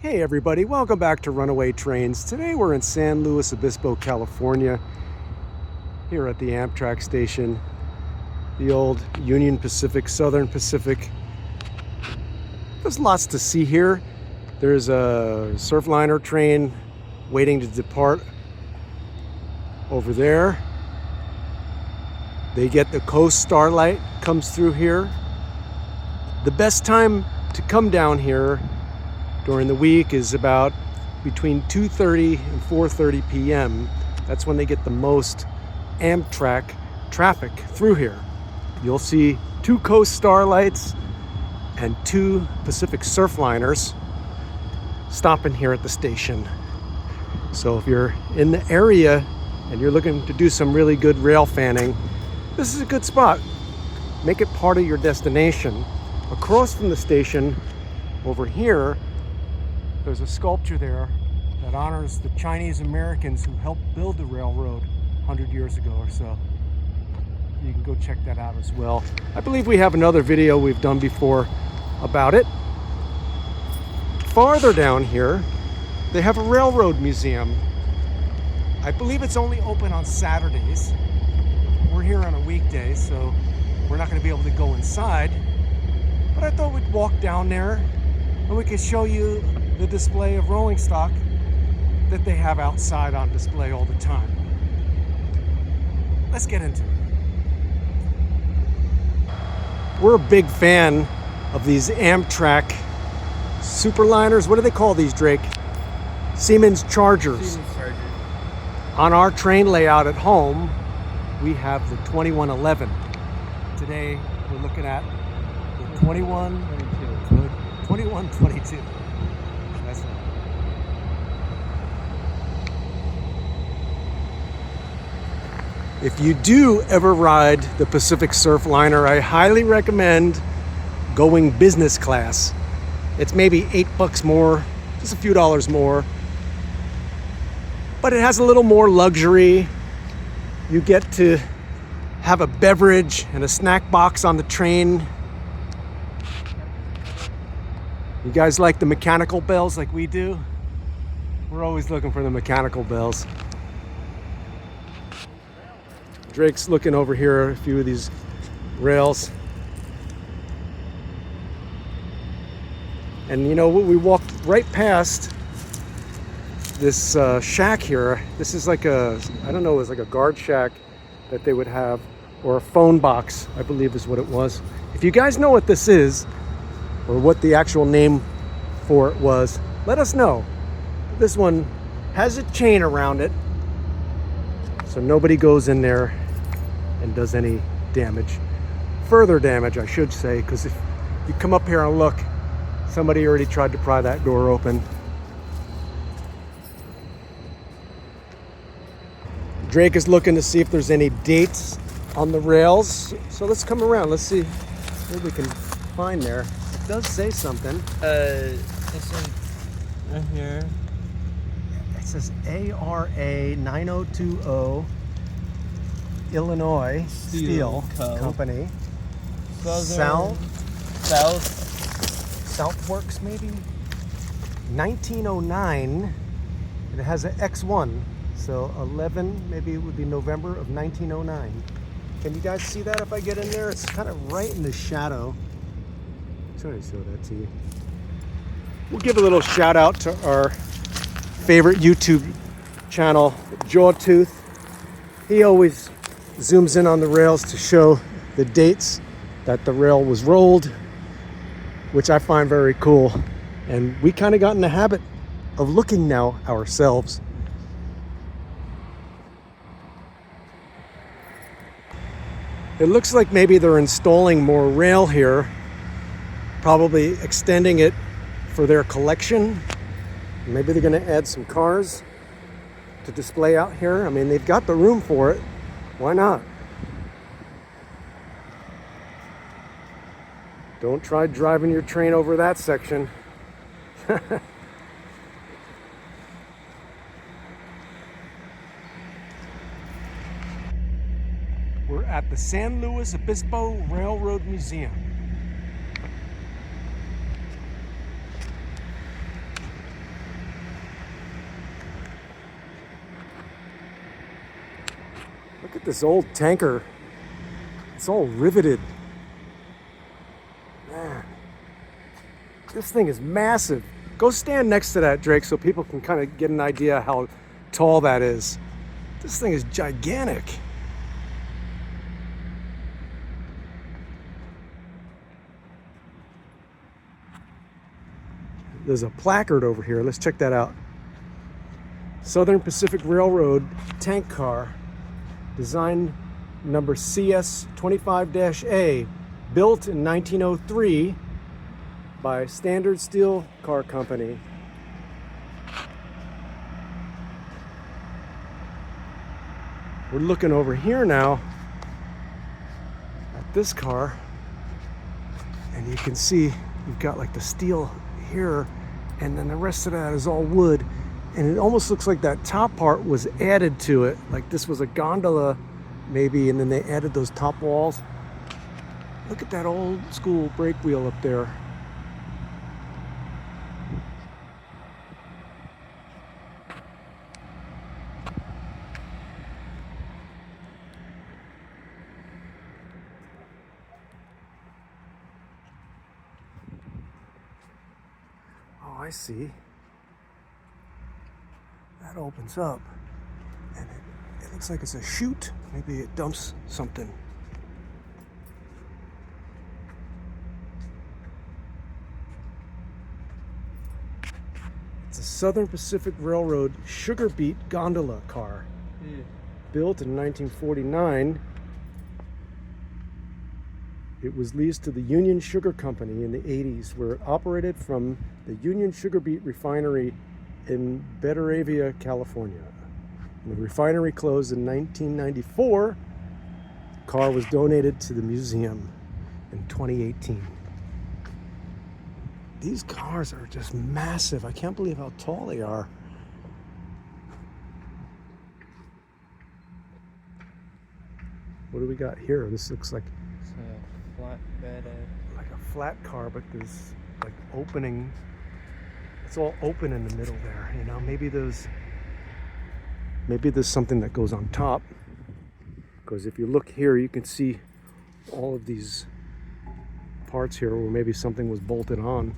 Hey everybody, welcome back to Runaway Trains. Today we're in San Luis Obispo, California, here at the Amtrak station, the old Union Pacific, Southern Pacific. There's lots to see here. There's a surfliner train waiting to depart over there. They get the coast starlight comes through here. The best time to come down here during the week is about between 2:30 and 4:30 p.m. That's when they get the most Amtrak traffic through here. You'll see 2 coast starlights and 2 Pacific surfliners stopping here at the station. So if you're in the area and you're looking to do some really good rail fanning, this is a good spot. Make it part of your destination. Across from the station, over here, there's a sculpture there that honors the Chinese Americans who helped build the railroad 100 years ago or so. You can go check that out as well. I believe we have another video we've done before about it. Farther down here, they have a railroad museum. I believe it's only open on Saturdays. We're here on a weekday, so we're not going to be able to go inside. But I thought we'd walk down there and we could show you the display of rolling stock that they have outside on display all the time. Let's get into it. We're a big fan of these Amtrak superliners. What do they call these, Drake? Siemens Chargers. Siemens Chargers. On our train layout at home, we have the 2111. Today, we're looking at the 2122. That's right. If you do ever ride the Pacific Surfliner, I highly recommend going business class. It's maybe $8 more, just a few dollars more, but it has a little more luxury. You get to have a beverage and a snack box on the train. You guys like the mechanical bells like we do? We're always looking for the mechanical bells. Drake's looking over here at a few of these rails. And you know, we walked right past this shack here. This is like a, I don't know, it was like a guard shack that they would have, or a phone box, I believe is what it was. If you guys know what this is, or what the actual name for it was, let us know. This one has a chain around it, so nobody goes in there and does any damage. Further damage, I should say, because if you come up here and look, somebody already tried to pry that door open. Drake is looking to see if there's any dates on the rails. So let's come around, let's see what we can find there. It does say something. This one right here. It says ARA 9020 Illinois Steel Company. Southworks maybe? 1909. It has an X1. So 11, maybe it would be November of 1909. Can you guys see that if I get in there? It's kind of right in the shadow. I'm trying to show that to you. We'll give a little shout out to our favorite YouTube channel, Jawtooth. He always zooms in on the rails to show the dates that the rail was rolled, which I find very cool. And we kind of got in the habit of looking now ourselves. It looks like maybe they're installing more rail here, probably extending it for their collection. Maybe they're going to add some cars to display out here. I mean, they've got the room for it. Why not? Don't try driving your train over that section. We're at the San Luis Obispo Railroad Museum. Look at this old tanker. It's all riveted. Man, this thing is massive. Go stand next to that, Drake, so people can kind of get an idea how tall that is. This thing is gigantic. There's a placard over here. Let's check that out. Southern Pacific Railroad tank car, design number CS25-A, built in 1903 by Standard Steel Car Company. We're looking over here now at this car, and you can see you've got like the steel here, and then the rest of that is all wood, and it almost looks like that top part was added to it, like this was a gondola maybe, and then they added those top walls. Look at that old school brake wheel up there. Oh, I see. That opens up, and it looks like it's a chute. Maybe it dumps something. It's a Southern Pacific Railroad sugar beet gondola car. Built in 1949. It was leased to the Union Sugar Company in the 80s, where it operated from the Union Sugar Beet Refinery in Betaravia, California. When the refinery closed in 1994, the car was donated to the museum in 2018. These cars are just massive. I can't believe how tall they are. What do we got here? This looks like it's a flatbed. Like a flat car, but there's like opening. It's all open in the middle there, you know. Maybe there's something that goes on top, because if you look here you can see all of these parts here where maybe something was bolted on.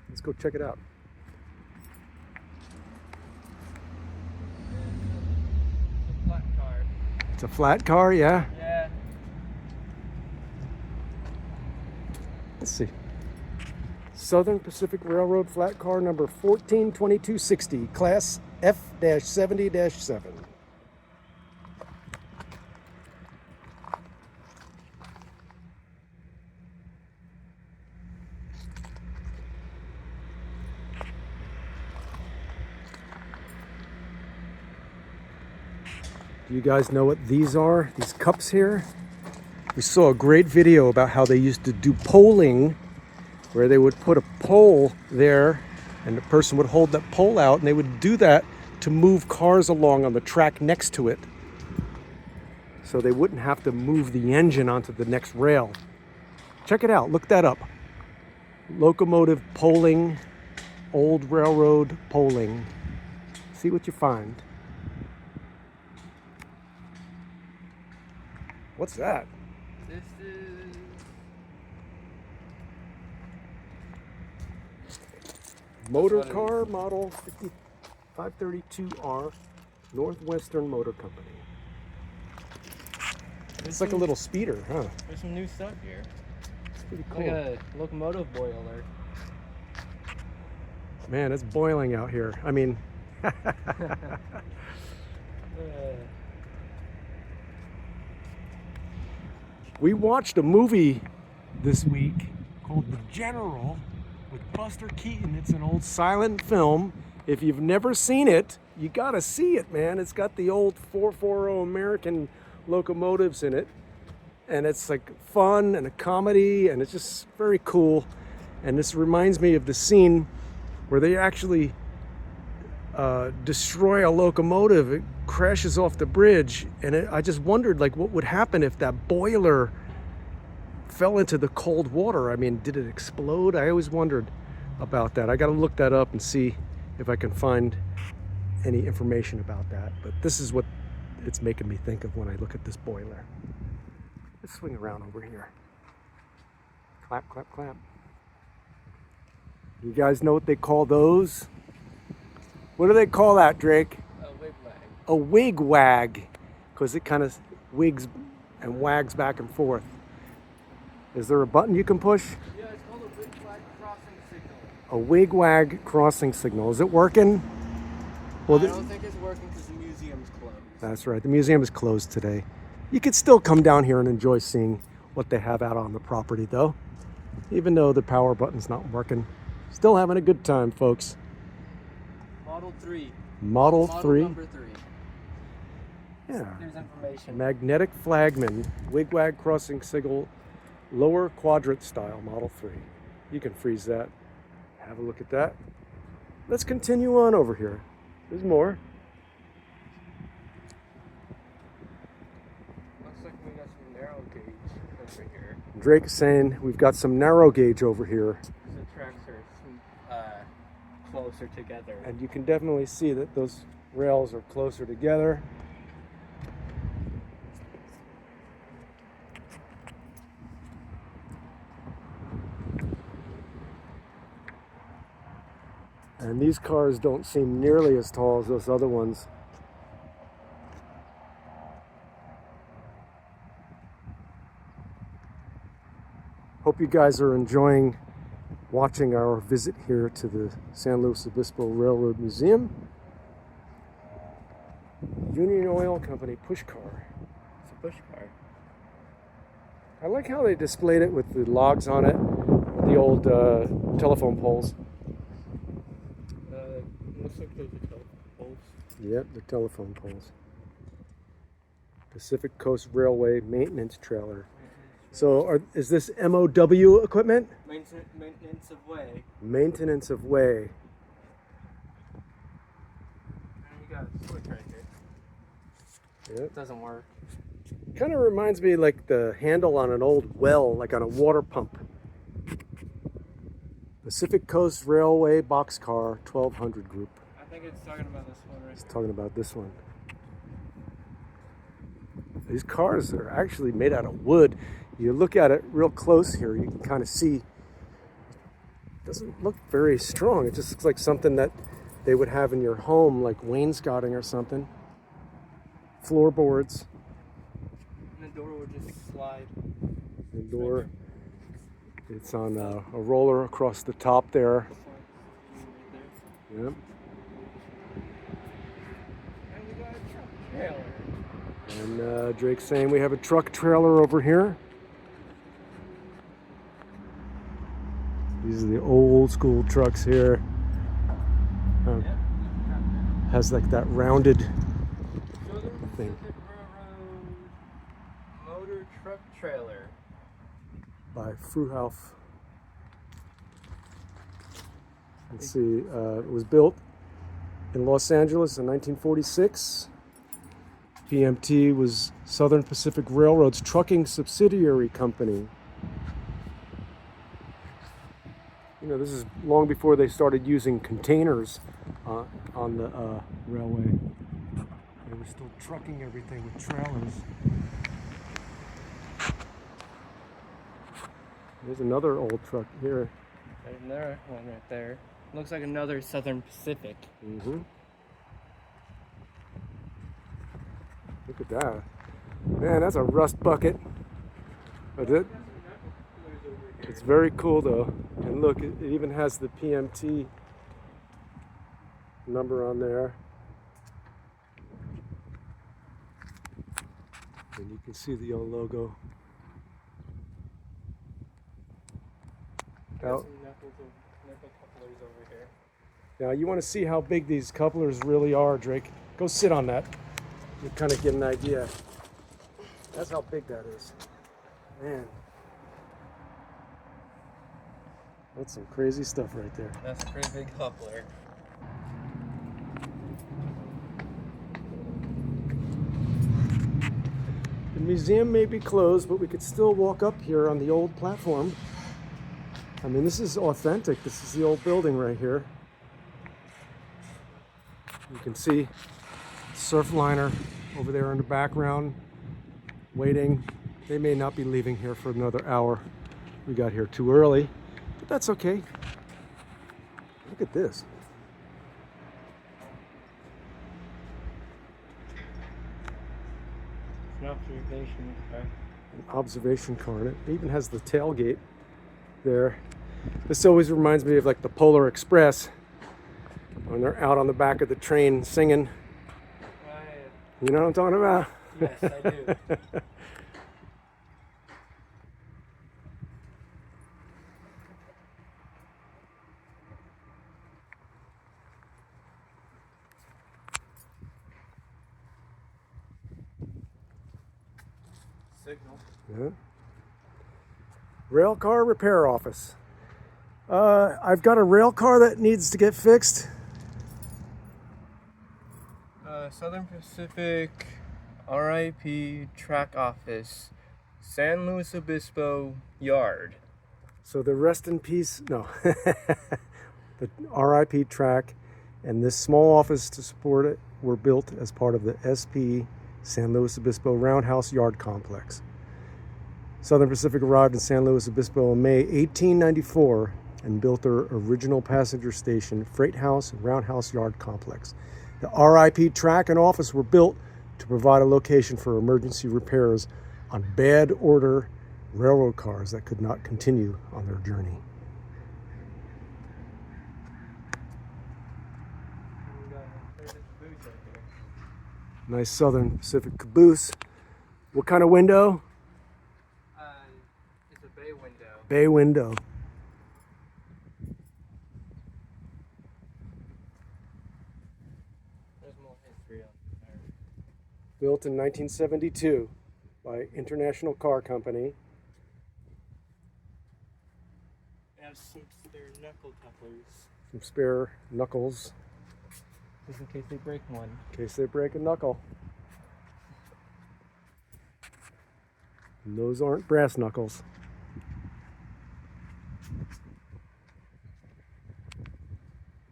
Let's go check it out. It's a flat car. It's a flat car, yeah? Yeah. Let's see. Southern Pacific Railroad flat car number 142260, class F-70-7. Do you guys know what these are? These cups here? We saw a great video about how they used to do polling, where they would put a pole there and the person would hold that pole out, and they would do that to move cars along on the track next to it, so they wouldn't have to move the engine onto the next rail. Check it out, look that up. Locomotive polling, old railroad polling. See what you find. What's that? This is Motor car model 532R, Northwestern Motor Company. It's like a little speeder, huh? There's some new stuff here. It's pretty cool. Like a locomotive boiler. Man, it's boiling out here. I mean, we watched a movie this week called The General with Buster Keaton. It's an old silent film. If you've never seen it, you gotta see it, man. It's got the old 440 American locomotives in it, and it's like fun and a comedy, and it's just very cool. And this reminds me of the scene where they actually destroy a locomotive. It crashes off the bridge, and I just wondered, like, what would happen if that boiler fell into the cold water? I mean, did it explode? I always wondered about that. I got to look that up and see if I can find any information about that. But this is what it's making me think of when I look at this boiler. Let's swing around over here. Clap, clap, clap. You guys know what they call those? What do they call that, Drake? A wigwag. A wig wag, because it kind of wigs and wags back and forth. Is there a button you can push? Yeah, it's called a wigwag crossing signal. A wig wag crossing signal. Is it working? Well, I don't think it's working because the museum's closed. that's right. The museum is closed today. You could still come down here and enjoy seeing what they have out on the property, though. Even though the power button's not working. Still having a good time, folks. Model 3. Model 3. Number 3. Yeah. There's information. Magnetic flagman, wigwag crossing signal, lower quadrant style, Model 3. You can freeze that. Have a look at that. Let's continue on over here. There's more. Looks like we got some narrow gauge over here. Drake is saying we've got some narrow gauge over here. The tracks are closer together. And you can definitely see that those rails are closer together. And these cars don't seem nearly as tall as those other ones. Hope you guys are enjoying watching our visit here to the San Luis Obispo Railroad Museum. Union Oil Company push car. It's a push car. I like how they displayed it with the logs on it, the old telephone poles. Looks like those are telephone poles. Yep, the telephone poles. Pacific Coast Railway maintenance trailer. So is this MOW equipment? Maintenance of way. Maintenance of way. And you got a switch right here. Yep. Doesn't work. Kind of reminds me like the handle on an old well, like on a water pump. Pacific Coast Railway boxcar 1200 group. I think it's talking about this one right It's talking about this one. These cars are actually made out of wood. You look at it real close here, you can kind of see it doesn't look very strong. It just looks like something that they would have in your home, like wainscoting or something. Floorboards. And the door would just slide. The door. It's on a roller across the top there. Yep. And we got a truck trailer. And Drake's saying we have a truck trailer over here. These are the old school trucks here. Has like that rounded thing. Motor truck trailer. By Fruhauf. Let's see, it was built in Los Angeles in 1946. PMT was Southern Pacific Railroad's trucking subsidiary company. You know, this is long before they started using containers on the railway. They were still trucking everything with trailers. There's another old truck here. There's another one right there. Looks like another Southern Pacific. Mm-hmm. Look at that. Man, that's a rust bucket. But it's very cool though. And look, it even has the PMT number on there. And you can see the old logo. Got some nickel couplers over here. Now you want to see how big these couplers really are, Drake. Go sit on that. You kind of get an idea. That's how big that is. Man. That's some crazy stuff right there. That's a pretty big coupler. The museum may be closed, but we could still walk up here on the old platform. I mean, this is authentic. This is the old building right here. You can see Surfliner over there in the background, waiting. They may not be leaving here for another hour. We got here too early, but that's okay. Look at this. An observation car. An observation car, and it even has the tailgate there. This always reminds me of like the Polar Express when they're out on the back of the train singing. Right. You know what I'm talking about? Yes, I do. Signal. Yeah. Rail car repair office. I've got a rail car that needs to get fixed. Southern Pacific RIP track office, San Luis Obispo Yard. So the rest in peace, no. The RIP track and this small office to support it were built as part of the SP San Luis Obispo Roundhouse Yard Complex. Southern Pacific arrived in San Luis Obispo in May 1894 and built their original passenger station, freight house, and roundhouse yard complex. The RIP track and office were built to provide a location for emergency repairs on bad order railroad cars that could not continue on their journey. Nice Southern Pacific caboose. What kind of window? It's a bay window. Bay window. There's more history on there. Built in 1972 by International Car Company. It has some spare knuckle couplers. Some spare knuckles Just in case they break one. in case they break a knuckle. And those aren't brass knuckles.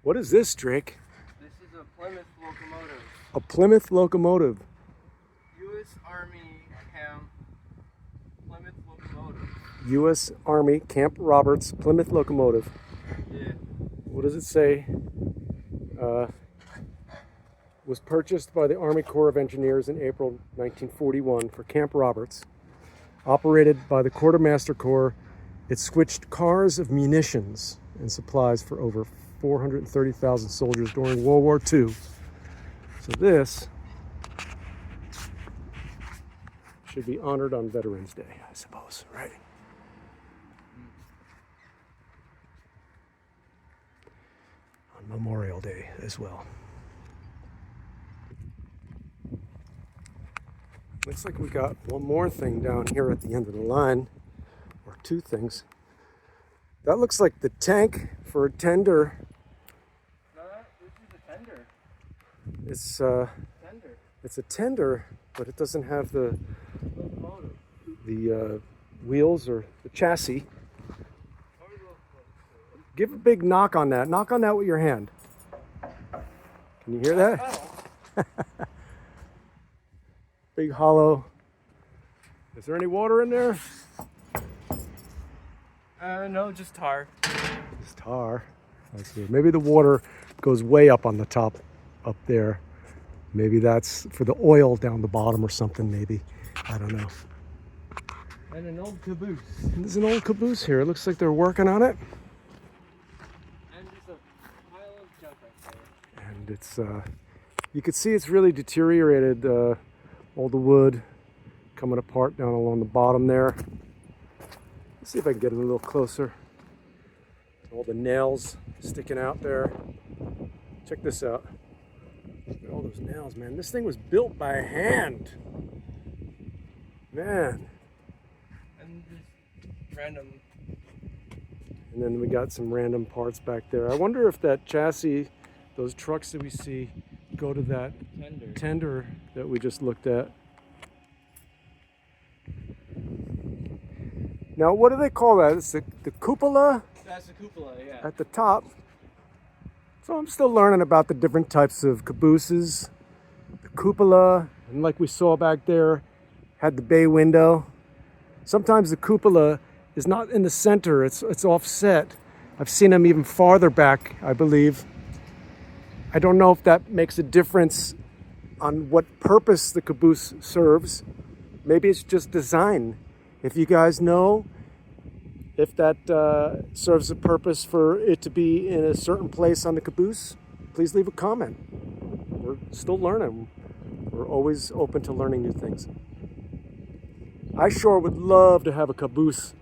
What is this, Drake? This is a Plymouth locomotive. A Plymouth locomotive. U.S. Army Camp Plymouth locomotive. U.S. Army Camp Roberts Plymouth locomotive. Yeah. What does it say? Was purchased by the Army Corps of Engineers in April 1941 for Camp Roberts. Operated by the Quartermaster Corps, it switched cars of munitions and supplies for over 430,000 soldiers during World War II. So this should be honored on Veterans Day, I suppose, right? On Memorial Day as well. Looks like we got one more thing down here at the end of the line, or two things. That looks like the tank for a tender. No, this is a tender. It's Tender. it's a tender, but it doesn't have the Locomotive. wheels or the chassis. Give a big knock on that. Knock on that with your hand. Can you hear that? Big hollow. Is there any water in there? No, just tar. It's tar. That's good. Maybe the water goes way up on the top up there. Maybe that's for the oil down the bottom or something, maybe. I don't know. And an old caboose. There's an old caboose here. It looks like they're working on it. And just a pile of junk right there. And it's, you can see it's really deteriorated. All the wood coming apart down along the bottom there. Let's see if I can get a little closer. All the nails sticking out there. Check this out. Look at all those nails, man. This thing was built by hand. Man. And just random. And then we got some random parts back there. I wonder if that chassis, those trucks that we see, go to that tender that we just looked at. Now, what do they call that? It's the cupola That's the cupola, yeah. at the top. So I'm still learning about the different types of cabooses. The cupola, And like we saw back there, had the bay window. Sometimes the cupola is not in the center, it's offset. I've seen them even farther back, I believe. I don't know if that makes a difference on what purpose the caboose serves. Maybe it's just design. If you guys know if that serves a purpose for it to be in a certain place on the caboose, please leave a comment. We're still learning. We're always open to learning new things. I sure would love to have a caboose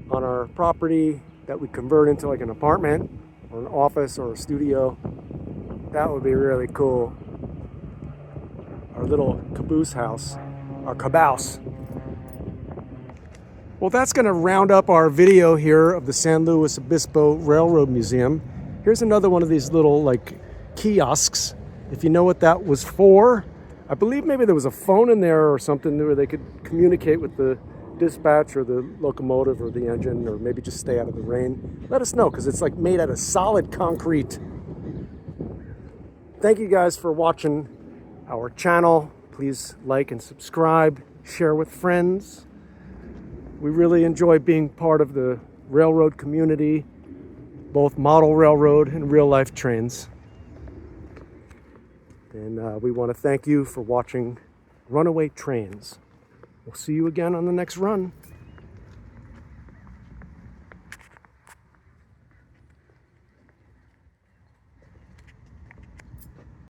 on our property that we convert into like an apartment or an office or a studio. That would be really cool. Our little caboose house, our caboose. Well, that's going to round up our video here of the San Luis Obispo Railroad Museum. Here's another one of these little like kiosks. If you know what that was for, I believe maybe there was a phone in there or something where they could communicate with the dispatch or the locomotive or the engine, or maybe just stay out of the rain. Let us know, because it's like made out of solid concrete. Thank you guys for watching our channel. Please like and subscribe, share with friends. We really enjoy being part of the railroad community, both model railroad and real life trains. And we want to thank you for watching Runaway Trains. We'll see you again on the next run.